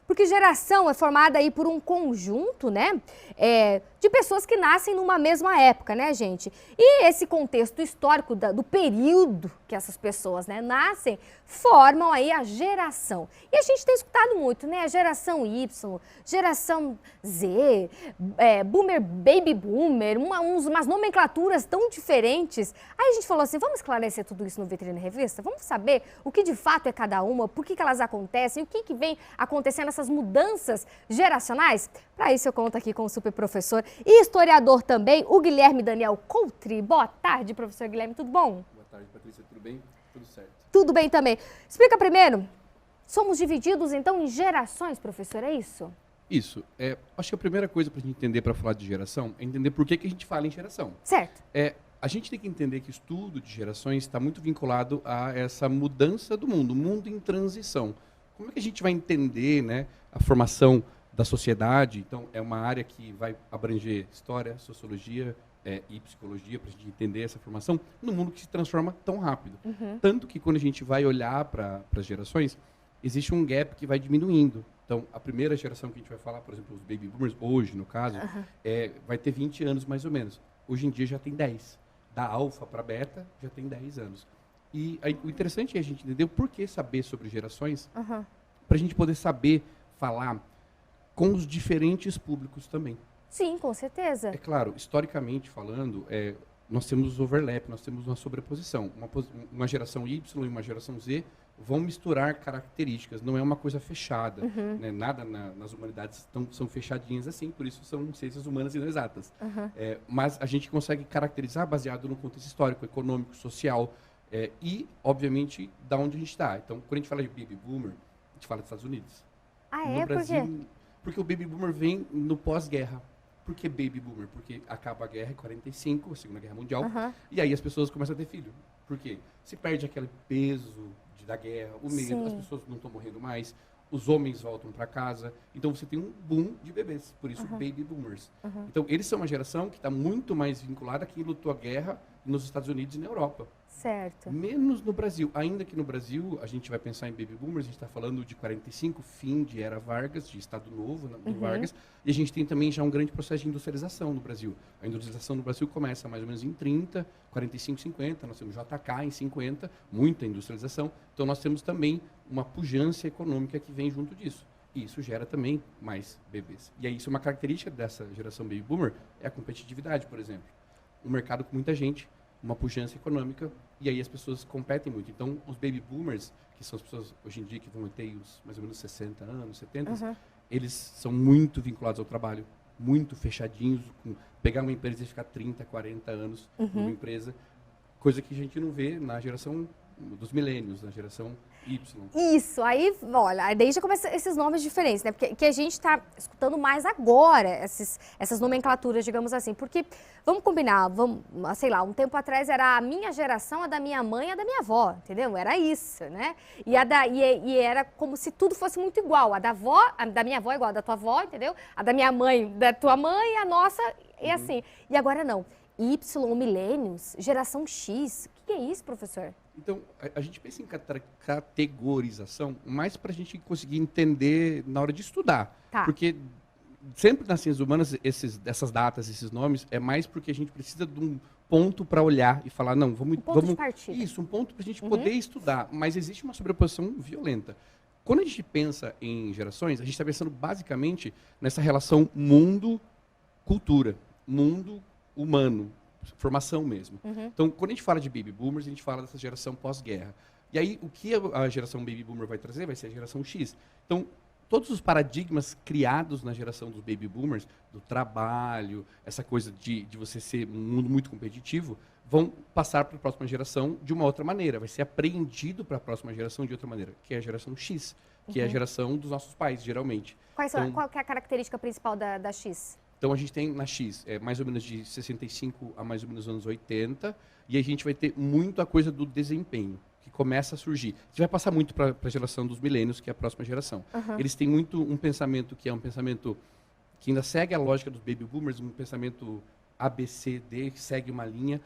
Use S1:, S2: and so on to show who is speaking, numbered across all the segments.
S1: Porque geração é formada aí por um conjunto, né, de pessoas que nascem numa mesma época, né, gente? E esse contexto histórico do período que essas pessoas, né, nascem, formam aí a geração. E a gente tem escutado muito, né, a geração Y, geração Z, boomer, baby boomer, umas nomenclaturas tão diferentes. Aí a gente falou assim, vamos esclarecer tudo isso no Vitrine Revista? Vamos saber o que de fato é cada uma, por que elas acontecem, o que vem acontecendo essas mudanças geracionais? Para isso eu conto aqui com o super professor e historiador também, o Guilherme Daniel Coutri. Boa tarde, professor Guilherme, tudo bom?
S2: Boa tarde, Patrícia, tudo bem? Tudo certo.
S1: Tudo bem também. Explica primeiro, somos divididos então em gerações, professor, é isso?
S2: Isso. Acho que a primeira coisa para a gente entender, para falar de geração, é entender por que a gente fala em geração.
S1: Certo.
S2: A gente tem que entender que o estudo de gerações está muito vinculado a essa mudança do mundo, o mundo em transição. Como é que a gente vai entender, né, a formação da sociedade? Então, é uma área que vai abranger história, sociologia e psicologia, para a gente entender essa formação no mundo que se transforma tão rápido. Tanto que quando a gente vai olhar para as gerações, existe um gap que vai diminuindo. Então, a primeira geração que a gente vai falar, por exemplo, os baby boomers, hoje, no caso, vai ter 20 anos mais ou menos. Hoje em dia já tem 10. Da alfa para beta, já tem 10 anos. E aí, o interessante é a gente entender o porquê saber sobre gerações, para a gente poder saber falar com os diferentes públicos também.
S1: Sim, com certeza.
S2: É claro, historicamente falando, nós temos overlap, nós temos uma sobreposição. Uma geração Y e uma geração Z vão misturar características, não é uma coisa fechada. Né? Nada nas humanidades são fechadinhas assim, por isso são ciências humanas e não exatas. Mas a gente consegue caracterizar baseado no contexto histórico, econômico, social e, obviamente, da onde a gente está. Então, quando a gente fala de baby boomer, a gente fala dos Estados Unidos.
S1: Ah,
S2: No Brasil,
S1: por quê?
S2: porque o baby boomer vem no pós-guerra. Por que baby boomer? Porque acaba a guerra em 45, a Segunda Guerra Mundial, e aí as pessoas começam a ter filho. Por quê? Se perde aquele peso da guerra, o medo, as pessoas não estão morrendo mais, os homens voltam para casa, então você tem um boom de bebês, por isso baby boomers. Então eles são uma geração que está muito mais vinculada a quem lutou a guerra nos Estados Unidos e na Europa.
S1: Certo.
S2: Menos no Brasil. Ainda que no Brasil, a gente vai pensar em baby boomers, a gente está falando de 45, fim de era Vargas, de Estado Novo no Vargas, e a gente tem também já um grande processo de industrialização no Brasil. A industrialização no Brasil começa mais ou menos em 30, 45, 50, nós temos JK em 50, muita industrialização, então nós temos também uma pujança econômica que vem junto disso. E isso gera também mais bebês. E aí, isso é uma característica dessa geração baby boomer, é a competitividade, por exemplo. Um mercado com muita gente, uma pujança econômica, e aí as pessoas competem muito. Então, os baby boomers, que são as pessoas hoje em dia que vão ter os mais ou menos 60 anos, 70, eles são muito vinculados ao trabalho, muito fechadinhos, com pegar uma empresa e ficar 30, 40 anos numa empresa, coisa que a gente não vê na geração dos milênios, na geração Y.
S1: Isso, aí, olha, daí já começam esses nomes diferentes, né? Porque que a gente está escutando mais agora, essas nomenclaturas, digamos assim. Porque, vamos combinar, sei lá, um tempo atrás era a minha geração, a da minha mãe e a da minha avó, entendeu? Era isso, né? E era como se tudo fosse muito igual. A da minha avó é igual a da tua avó, entendeu? A da minha mãe, da tua mãe, a nossa, e assim. E agora não. Y, milênios, geração X. O que é isso, professor?
S2: Então, a gente pensa em categorização mais para a gente conseguir entender na hora de estudar.
S1: Tá.
S2: Porque sempre nas ciências humanas, essas datas, esses nomes, é mais porque a gente precisa de um ponto para olhar e falar, não, vamos...
S1: De partida.
S2: Isso, um ponto para a gente poder estudar. Mas existe uma sobreposição violenta. Quando a gente pensa em gerações, a gente está pensando basicamente nessa relação mundo-cultura, mundo-humano, formação mesmo. Então, quando a gente fala de baby boomers, a gente fala dessa geração pós-guerra. E aí, o que a geração baby boomer vai trazer vai ser a geração X. Então, todos os paradigmas criados na geração dos baby boomers, do trabalho, essa coisa de você ser um mundo muito competitivo, vão passar para a próxima geração de uma outra maneira. Vai ser apreendido para a próxima geração de outra maneira, que é a geração X, que é a geração dos nossos pais, geralmente.
S1: Qual que é a característica principal da X?
S2: Então, a gente tem na X, mais ou menos de 65 a mais ou menos anos 80, e a gente vai ter muito a coisa do desempenho, que começa a surgir. A gente vai passar muito para a geração dos milênios, que é a próxima geração. Eles têm muito um pensamento que é um pensamento que ainda segue a lógica dos baby boomers, um pensamento ABCD, que segue uma linha.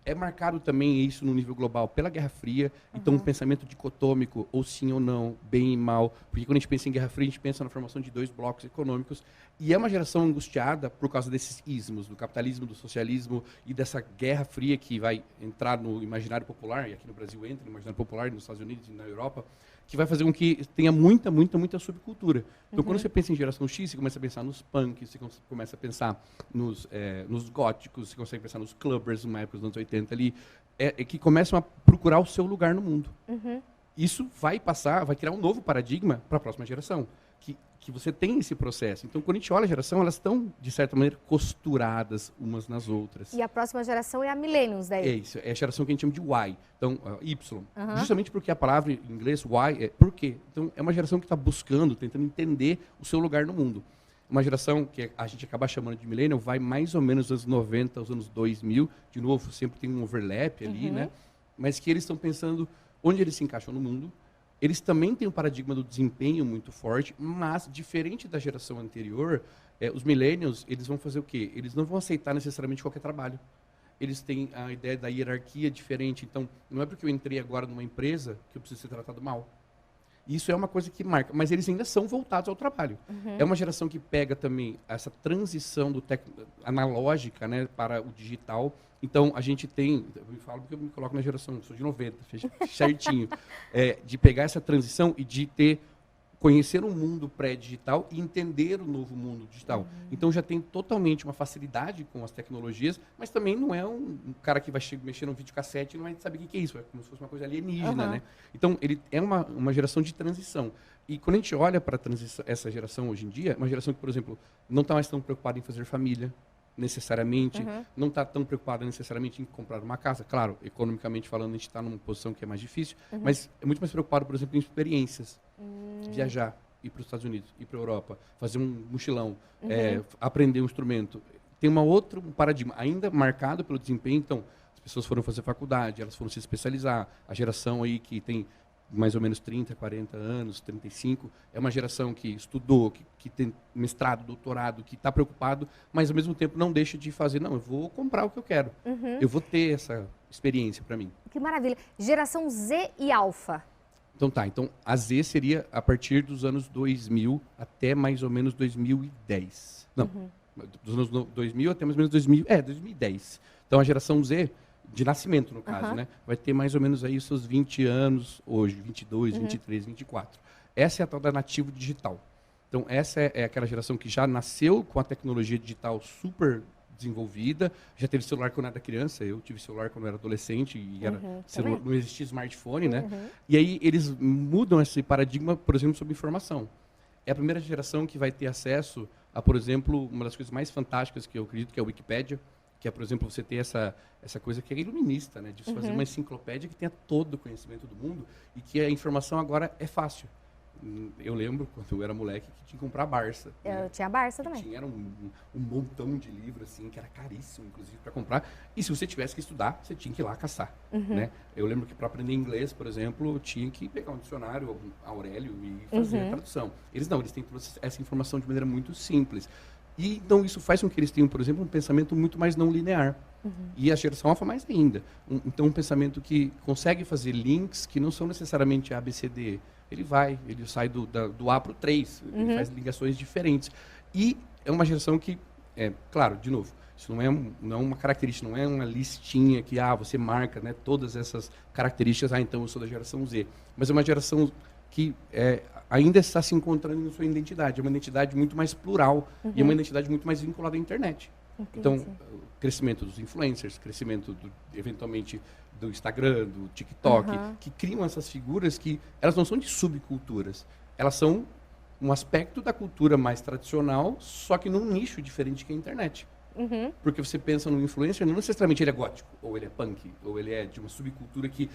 S2: é marcado também isso no nível global pela Guerra Fria, então um pensamento dicotômico, ou sim ou não, bem e mal, porque quando a gente pensa em Guerra Fria, a gente pensa na formação de 2 blocos econômicos, e é uma geração angustiada por causa desses ismos, do capitalismo, do socialismo e dessa Guerra Fria que vai entrar no imaginário popular, e aqui no Brasil entra no imaginário popular, nos Estados Unidos e na Europa, que vai fazer com que tenha muita subcultura. Então, quando você pensa em geração X, você começa a pensar nos punks, você começa a pensar nos góticos, você consegue pensar nos clubbers, numa época dos anos 80 ali, que começam a procurar o seu lugar no mundo. Isso vai criar um novo paradigma para a próxima geração, que você tem esse processo. Então, quando a gente olha a geração, elas estão, de certa maneira, costuradas umas nas outras.
S1: E a próxima geração é a Millennials daí?
S2: É isso, é a geração que a gente chama de Y, então, Y. Justamente porque a palavra em inglês, Y, é por quê? Então, é uma geração que está buscando, tentando entender o seu lugar no mundo. Uma geração que a gente acaba chamando de millennial, vai mais ou menos dos anos 90 aos anos 2000, de novo, sempre tem um overlap ali, né? Mas que eles estão pensando onde eles se encaixam no mundo. Eles também têm um paradigma do desempenho muito forte, mas, diferente da geração anterior, os millennials, eles vão fazer o quê? Eles não vão aceitar necessariamente qualquer trabalho. Eles têm a ideia da hierarquia diferente. Então, não é porque eu entrei agora numa empresa que eu preciso ser tratado mal. Isso é uma coisa que marca, mas eles ainda são voltados ao trabalho. É uma geração que pega também essa transição do analógica, né, para o digital. Então, a gente tem, eu me falo porque eu me coloco na geração, sou de 90, certinho, de pegar essa transição e de conhecer um mundo pré-digital e entender o novo mundo digital. Então, já tem totalmente uma facilidade com as tecnologias, mas também não é um cara que vai mexer num videocassete e não vai saber o que é isso, é como se fosse uma coisa alienígena, né? Então, ele é uma geração de transição. E quando a gente olha para essa geração hoje em dia, é uma geração que, por exemplo, não está mais tão preocupada em fazer família, necessariamente, não está tão preocupada necessariamente em comprar uma casa. Claro, economicamente falando, a gente está numa posição que é mais difícil, mas é muito mais preocupado, por exemplo, em experiências. Viajar, ir para os Estados Unidos, ir para a Europa, fazer um mochilão, aprender um instrumento. Tem um paradigma ainda marcado pelo desempenho. Então, as pessoas foram fazer faculdade, elas foram se especializar. A geração aí que tem mais ou menos 30, 40 anos, 35, é uma geração que estudou, que tem mestrado, doutorado, que está preocupado, mas ao mesmo tempo não deixa de fazer, não, eu vou comprar o que eu quero, eu vou ter essa experiência para mim.
S1: Que maravilha. Geração Z e Alfa.
S2: Então a Z seria a partir dos anos 2000 até mais ou menos 2010. Não, dos anos 2000 até mais ou menos 2010. Então a geração Z, de nascimento, no caso, né? Vai ter mais ou menos aí os seus 20 anos hoje, 22, 23, 24. Essa é a tal da nativo digital. Então, essa é aquela geração que já nasceu com a tecnologia digital super desenvolvida, já teve celular quando era criança, eu tive celular quando era adolescente, e não existia smartphone, né? E aí eles mudam esse paradigma, por exemplo, sobre informação. É a primeira geração que vai ter acesso a, por exemplo, uma das coisas mais fantásticas que eu acredito que é a Wikipédia, que é, por exemplo, você ter essa coisa que é iluminista, né? De você fazer uma enciclopédia que tenha todo o conhecimento do mundo e que a informação agora é fácil. Eu lembro, quando eu era moleque, que tinha que comprar a Barça.
S1: Eu tinha a Barça também.
S2: Tinha um montão de livros, assim, que era caríssimo, inclusive, para comprar. E se você tivesse que estudar, você tinha que ir lá caçar, né? Eu lembro que para aprender inglês, por exemplo, eu tinha que pegar um dicionário, Aurélio, e fazer a tradução. Eles têm toda essa informação de maneira muito simples. E, então, isso faz com que eles tenham, por exemplo, um pensamento muito mais não linear. E a geração alfa mais ainda. Então, um pensamento que consegue fazer links que não são necessariamente A, B, C, D. Ele sai do A para o 3. Ele faz ligações diferentes. E é uma geração que, claro, de novo, isso não é uma característica, não é uma listinha que você marca, né, todas essas características. Então eu sou da geração Z. Mas é uma geração que ainda está se encontrando em sua identidade. É uma identidade muito mais plural e é uma identidade muito mais vinculada à internet. Entendi. Então, o crescimento dos influencers, crescimento, eventualmente, do Instagram, do TikTok, que criam essas figuras que elas não são de subculturas. Elas são um aspecto da cultura mais tradicional, só que num nicho diferente que a internet. Porque você pensa no influencer, não necessariamente ele é gótico, ou ele é punk, ou ele é de uma subcultura que...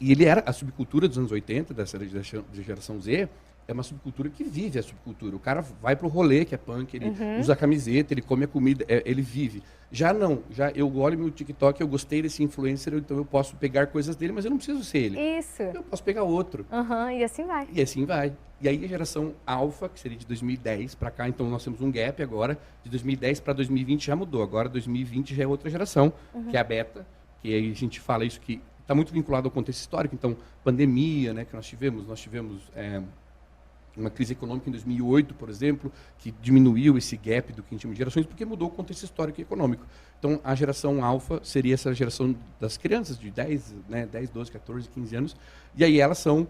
S2: E ele era a subcultura dos anos 80, dessa geração Z, é uma subcultura que vive a subcultura. O cara vai pro rolê, que é punk, ele usa a camiseta, ele come a comida, ele vive. Já não, eu olho meu TikTok, eu gostei desse influencer, então eu posso pegar coisas dele, mas eu não preciso ser ele.
S1: Isso.
S2: Eu posso pegar outro.
S1: E assim vai.
S2: E assim vai. E aí a geração alfa, que seria de 2010 para cá, então nós temos um gap agora, de 2010 para 2020 já mudou. Agora 2020 já é outra geração, que é a beta, que aí a gente fala isso que está muito vinculado ao contexto histórico. Então, pandemia, né, que nós tivemos uma crise econômica em 2008, por exemplo, que diminuiu esse gap do que a gente chama de gerações, porque mudou o contexto histórico e econômico. Então, a geração alfa seria essa geração das crianças de 10, 12, 14, 15 anos, e aí elas são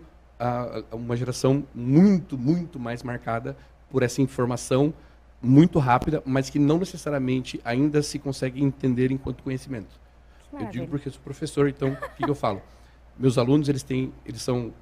S2: uma geração muito, muito mais marcada por essa informação muito rápida, mas que não necessariamente ainda se consegue entender enquanto conhecimento. Eu digo porque eu sou professor, então o que eu falo? Meus alunos, eles são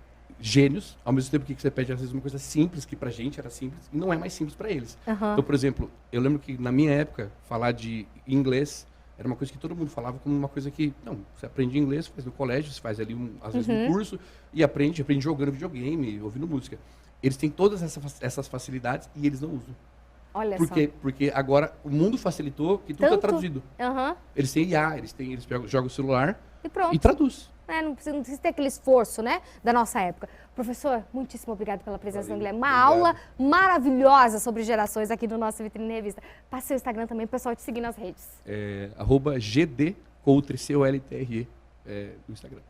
S2: gênios, ao mesmo tempo que você pede, às vezes, uma coisa simples, que pra gente era simples, e não é mais simples para eles. Então, por exemplo, eu lembro que na minha época, falar de inglês era uma coisa que todo mundo falava como uma coisa que, não, você aprende inglês, faz no colégio, você faz ali, às vezes, um curso, e aprende jogando videogame, ouvindo música. Eles têm todas essas facilidades e eles não usam.
S1: Olha
S2: Por
S1: só.
S2: quê? Porque agora o mundo facilitou que tudo é traduzido. Eles têm IA, eles jogam o celular
S1: e pronto.
S2: E traduz.
S1: Não precisa ter aquele esforço, né, da nossa época. Professor, muitíssimo obrigado pela presença no Guilherme. Uma aula maravilhosa sobre gerações aqui no nosso Vitrine Revista. Passe seu Instagram também, o pessoal te seguir nas redes.
S2: @GDCoultre, COLTRE, no Instagram.